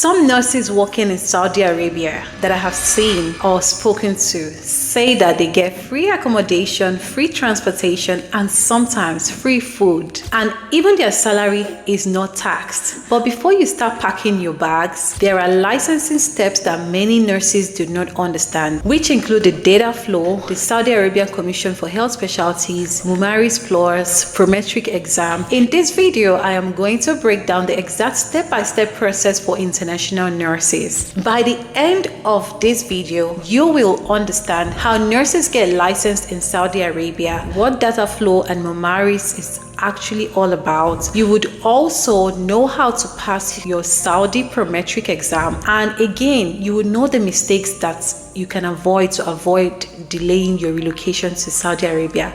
Some nurses working in Saudi Arabia that I have seen or spoken to say that they get free accommodation, free transportation, and sometimes free food. And even their salary is not taxed. But before you start packing your bags, there are licensing steps that many nurses do not understand, which include the DataFlow, the Saudi Arabian Commission for Health Specialties, Mumaris Plus, Prometric exam. In this video, I am going to break down the exact step-by-step process for international nurses. By the end of this video, you will understand how nurses get licensed in Saudi Arabia, what DataFlow and Mumaris is actually all about. You would also know how to pass your Saudi Prometric exam, and again, you would know the mistakes that you can avoid to avoid delaying your relocation to Saudi Arabia.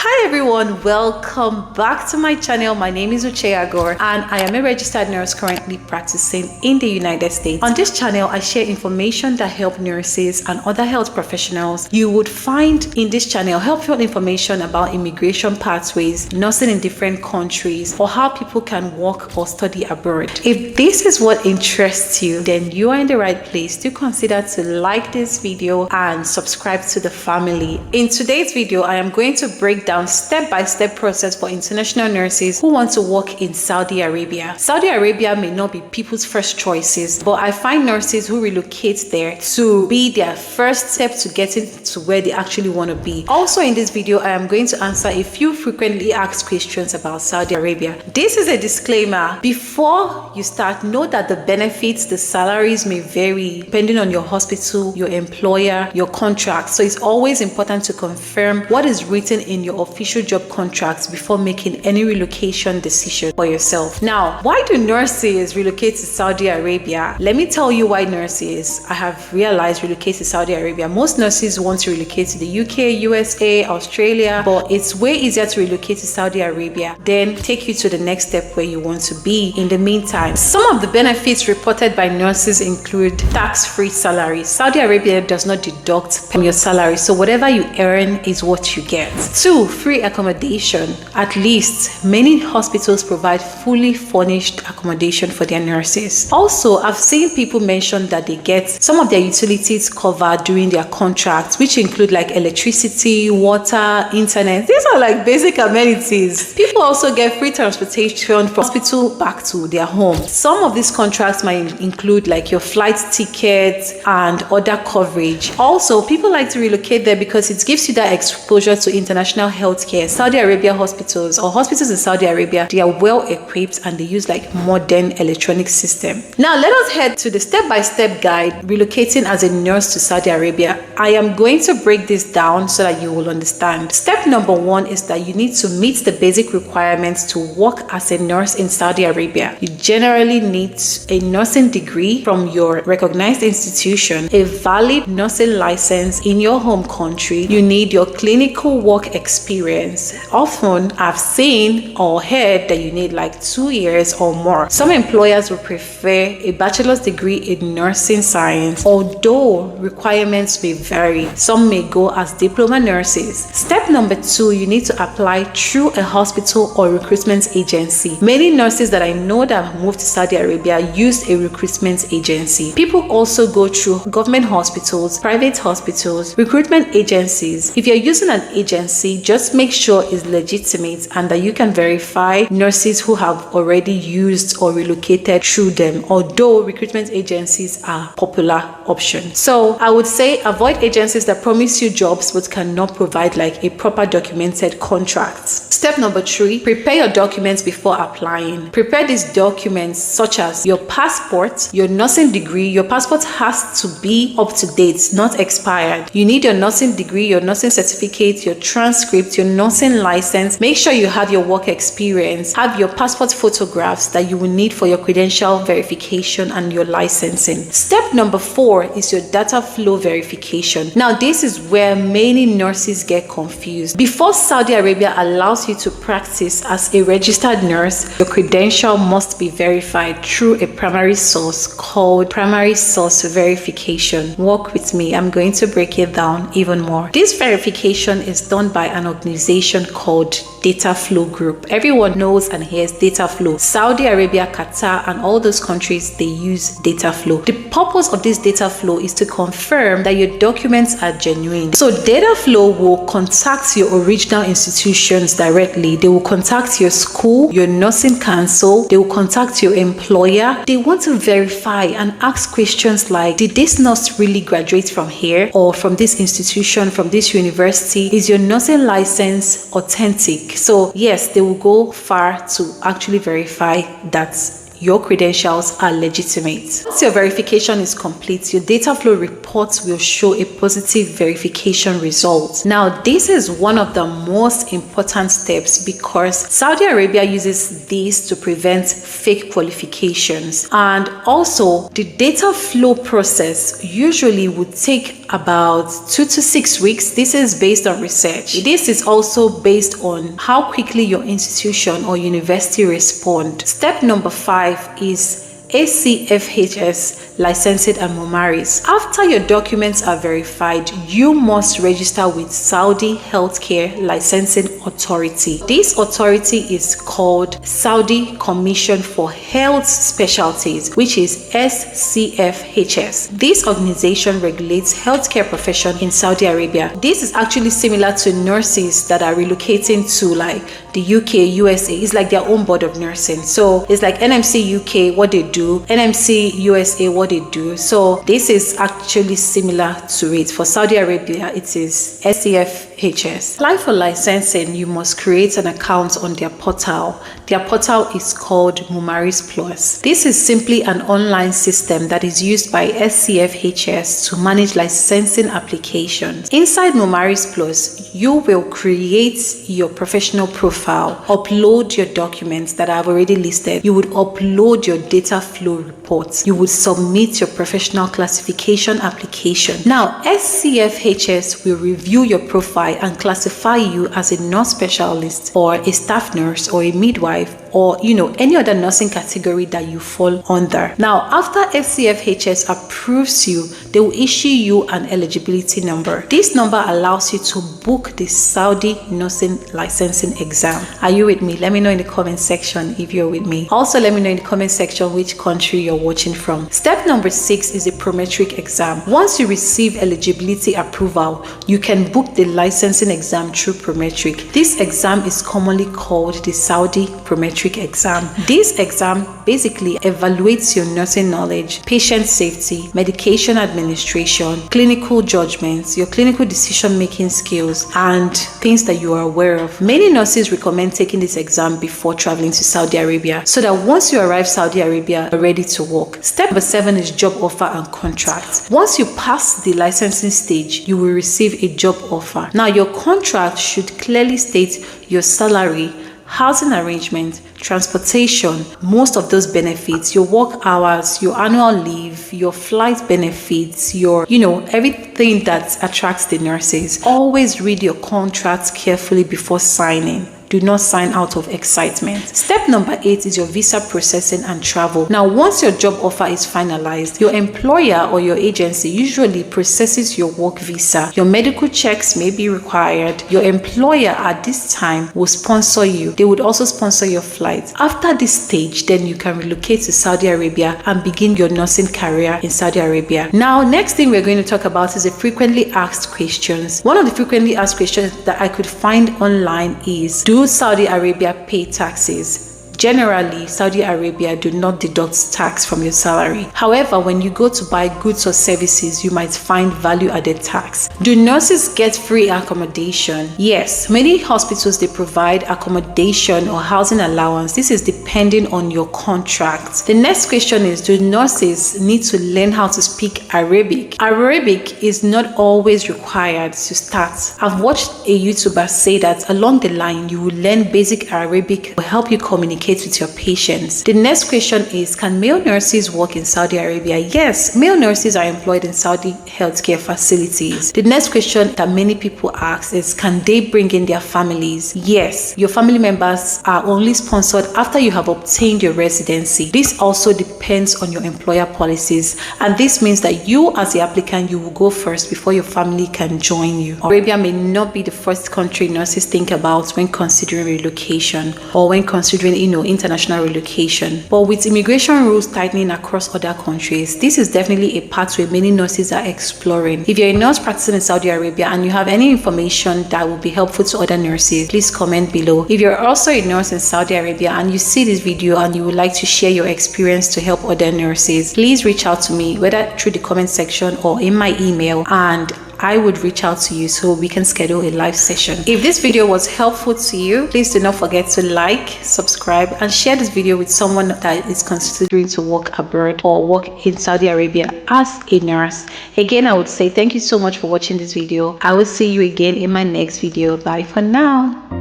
Hi everyone, welcome back to my channel. My name is Uche Agor and I am a registered nurse currently practicing in the United States. On this channel, I share information that help nurses and other health professionals. You would find in this channel helpful information about immigration pathways, nursing in different countries, or how people can work or study abroad. If this is what interests you, then you are in the right place to consider to like this video and subscribe to the family. In today's video, I am going to break down step-by-step process for international nurses who want to work in Saudi Arabia. Saudi Arabia may not be people's first choices, but I find nurses who relocate there to be their first step to getting to where they actually want to be. Also in this video, I am going to answer a few frequently asked questions about Saudi Arabia. This is a disclaimer. Before you start, know that the benefits, the salaries may vary depending on your hospital, your employer, your contract. So it's always important to confirm what is written in your official job contracts before making any relocation decision for yourself. Now, why do nurses relocate to Saudi Arabia? Let me tell you why nurses, I have realized, relocate to Saudi Arabia. Most nurses want to relocate to the UK, USA, Australia, but it's way easier to relocate to Saudi Arabia than take you to the next step where you want to be. In the meantime, some of the benefits reported by nurses include tax-free salaries. Saudi Arabia does not deduct from your salary, so whatever you earn is what you get. 2, free accommodation. At least many hospitals provide fully furnished accommodation for their nurses. Also, I've seen people mention that they get some of their utilities covered during their contracts, which include like electricity, water, internet. These are like basic amenities. People also get free transportation from hospital back to their home. Some of these contracts might include like your flight tickets and other coverage. Also, people like to relocate there because it gives you that exposure to international healthcare. Saudi Arabia hospitals or hospitals in Saudi Arabia, they are well equipped and they use like modern electronic system. Now let us head to the step-by-step guide relocating as a nurse to Saudi Arabia. I am going to break this down so that you will understand. Step number 1 is that you need to meet the basic requirements to work as a nurse in Saudi Arabia. You generally need a nursing degree from your recognized institution, a valid nursing license in your home country. You need your clinical work experience. Often I've seen or heard that you need like 2 years or more. Some employers will prefer a bachelor's degree in nursing science, although requirements may vary. Some may go as diploma nurses. Step number 2, you need to apply through a hospital or recruitment agency. Many nurses that I know that have moved to Saudi Arabia use a recruitment agency. People also go through government hospitals, private hospitals, recruitment agencies. If you're using an agency, just make sure it's legitimate and that you can verify nurses who have already used or relocated through them, although recruitment agencies are a popular option. So I would say avoid agencies that promise you jobs but cannot provide like a proper documented contract. Step number 3, prepare your documents before applying. Prepare these documents such as your passport, your nursing degree. Your passport has to be up to date, not expired. You need your nursing degree, your nursing certificate, your transcript, your nursing license. Make sure you have your work experience. Have your passport photographs that you will need for your credential verification and your licensing. Step number 4 is your DataFlow verification. Now, this is where many nurses get confused. Before Saudi Arabia allows you to practice as a registered nurse, your credential must be verified through a primary source called primary source verification. Work with me. I'm going to break it down even more. This verification is done by an organization called DataFlow group. Everyone knows and hears DataFlow. Saudi Arabia, Qatar, and all those countries, they use DataFlow. The purpose of this DataFlow is to confirm that your documents are genuine. So DataFlow will contact your original institutions directly. They will contact your school, your nursing council, they will contact your employer. They want to verify and ask questions like, did this nurse really graduate from here or from this institution, from this university? Is your nursing license authentic? So yes, they will go far to actually verify that your credentials are legitimate. Once your verification is complete, your DataFlow reports will show a positive verification result. Now, this is one of the most important steps because Saudi Arabia uses this to prevent fake qualifications. And also, the DataFlow process usually would take about 2 to 6 weeks. This is based on research. This is also based on how quickly your institution or university respond. Step number 5 is SCFHS licensed and Mumaris. After your documents are verified, you must register with Saudi Healthcare Licensing Authority. This authority is called Saudi Commission for Health Specialties, which is SCFHS. This organization regulates healthcare profession in Saudi Arabia. This is actually similar to nurses that are relocating to like the UK, USA. It's like their own board of nursing. So it's like NMC UK, what they do, NMC USA, what they do. So this is actually similar to it. For Saudi Arabia, it is SCFHS. Apply for licensing, you must create an account on their portal. Their portal is called Mumaris Plus. This is simply an online system that is used by SCFHS to manage licensing applications. Inside Mumaris Plus, you will create your professional profile, upload your documents that I've already listed. You would upload your DataFlow reports. You would submit your professional classification application. Now, SCFHS will review your profile and classify you as a nurse specialist or a staff nurse or a midwife or any other nursing category that you fall under. Now, after SCFHS approves you, they will issue you an eligibility number. This number allows you to book the Saudi nursing licensing exam. Are you with me? Let me know in the comment section if you're with me. Also, let me know in the comment section which country you're watching from. Step number 6 is the Prometric exam. Once you receive eligibility approval, you can book the licensing exam through Prometric. This exam is commonly called the Saudi Prometric exam. This exam basically evaluates your nursing knowledge, patient safety, medication administration, clinical judgments, your clinical decision-making skills, and things that you are aware of. Many nurses recommend taking this exam before traveling to Saudi Arabia so that once you arrive Saudi Arabia, you're ready to work. Step number 7 is job offer and contract. Once you pass the licensing stage, you will receive a job offer. Now, your contract should clearly state your salary, housing arrangement, transportation, most of those benefits, your work hours, your annual leave, your flight benefits, your, everything that attracts the nurses. Always read your contracts carefully before signing. Do not sign out of excitement. Step number 8 is your visa processing and travel. Now, once your job offer is finalized, your employer or your agency usually processes your work visa. Your medical checks may be required. Your employer at this time will sponsor you. They would also sponsor your flight. After this stage, then you can relocate to Saudi Arabia and begin your nursing career in Saudi Arabia. Now, next thing we're going to talk about is the frequently asked questions. One of the frequently asked questions that I could find online is, do Saudi Arabia pay taxes? Generally, Saudi Arabia do not deduct tax from your salary. However, when you go to buy goods or services, you might find value-added tax. Do nurses get free accommodation? Yes, many hospitals, they provide accommodation or housing allowance. This is depending on your contract. The next question is, do nurses need to learn how to speak Arabic? Arabic is not always required to start. I've watched a YouTuber say that along the line, you will learn basic Arabic to help you communicate communicate with your patients. The next question is, can male nurses work in Saudi Arabia? Yes, male nurses are employed in Saudi healthcare facilities. The next question that many people ask is, can they bring in their families? Yes, your family members are only sponsored after you have obtained your residency. This also depends on your employer policies, and this means that you as the applicant, you will go first before your family can join you. Arabia may not be the first country nurses think about when considering relocation or when considering international relocation, but with immigration rules tightening across other countries, this is definitely a pathway many nurses are exploring. If you're a nurse practicing in Saudi Arabia and you have any information that will be helpful to other nurses, please comment below. If you're also a nurse in Saudi Arabia and you see this video and you would like to share your experience to help other nurses, please reach out to me, whether through the comment section or in my email, and I would reach out to you so we can schedule a live session. If this video was helpful to you, please do not forget to like, subscribe, and share this video with someone that is considering to work abroad or work in Saudi Arabia as a nurse. Again, I would say thank you so much for watching this video. I will see you again in my next video. Bye for now.